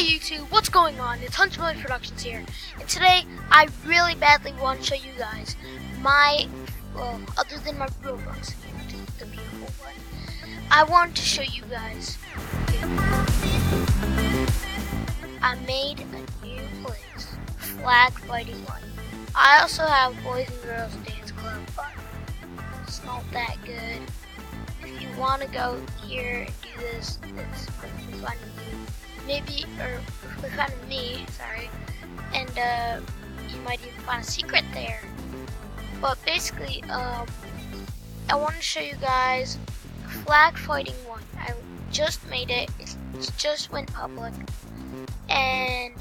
Hey YouTube, what's going on? It's Hunter Productions here, and today I really badly want to show you guys my, other than my Roblox account, the beautiful one, I want to show you guys. I made a new place, Flag Fighting One. I also have Boys and Girls Dance Club, but it's not that good. If you want to go here and do this, it's perfectly fine with you. Maybe, or perfectly fine with me, sorry. And you might even find a secret there. But basically, I want to show you guys Flag Fighting 1. I just made it. It just went public. And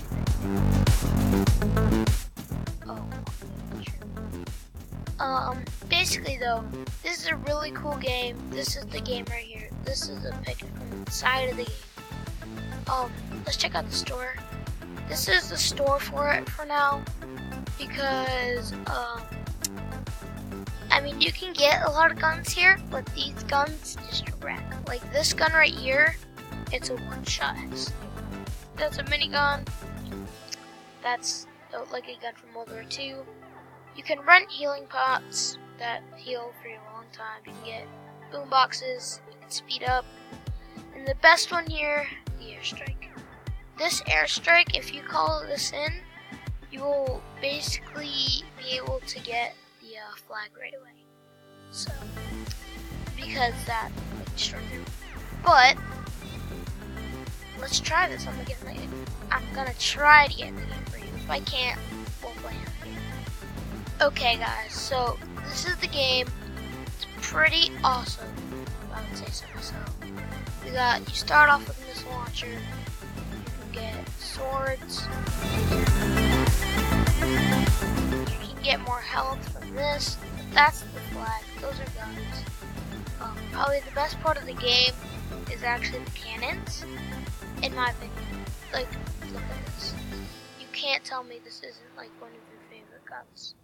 basically though, this is a really cool game. This is the game right here. This is a picture from the side of the game. Let's check out the store. This is the store for it for now, because I mean, you can get a lot of guns here, but these guns just wreck. Like this gun right here, it's a one-shot. That's a minigun. That's like a gun from World War II. You can rent healing pots that heal for a long time. You can get boom boxes. You can speed up. And the best one here, the airstrike. This airstrike, if you call this in, you will basically be able to get the flag right away. So, because that like destroyed it. But let's try this. I'm gonna try to get the game for you. If I can't, we'll play it again. Okay, guys. So this is the game. It's pretty awesome, I would say so myself. You start off with a missile launcher. You can get swords. You can get more health from this. That's the flag. Those are guns. Probably the best part of the game is actually the cannons, in my opinion. Like, look at this. You can't tell me this isn't like one of your favorite guns.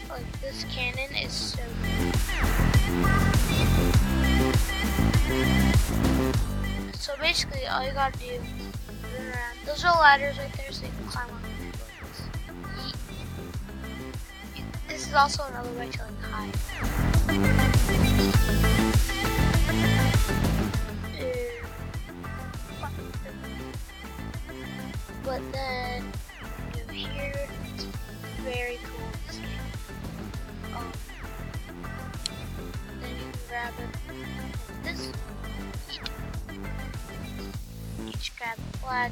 Like, this cannon is so good. So basically, all you gotta do is run around. Those are ladders right there, so you can climb on them. This is also another way to like hide. But then you go here. It's very cool. This game. Then you can grab it. This. You just grab the flag.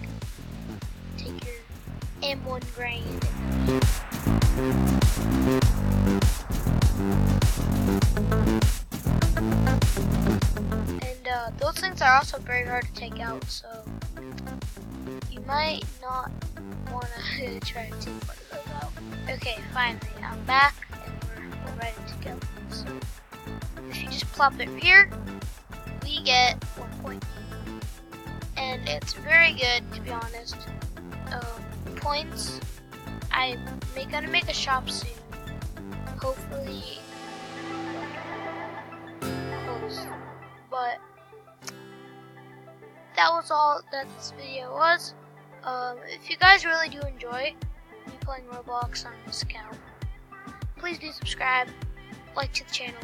Take your M1 grain. And those things are also very hard to take out, so you might not want to try to take one of those out. Okay, finally, I'm back and we're ready to go. So if you just plop it here, we get 1 point. And it's very good, to be honest. Points. I'm gonna make a shop soon. Hopefully close. But that was all that this video was. If you guys really do enjoy me playing Roblox on this account, please do subscribe, like to the channel,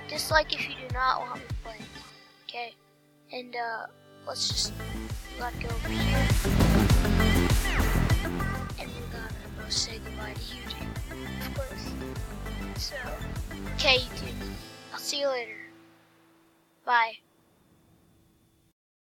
dislike if you do not want me to play. Okay? And we gotta go over here. And we gotta go say goodbye to YouTube, of course. So, okay YouTube, I'll see you later. Bye.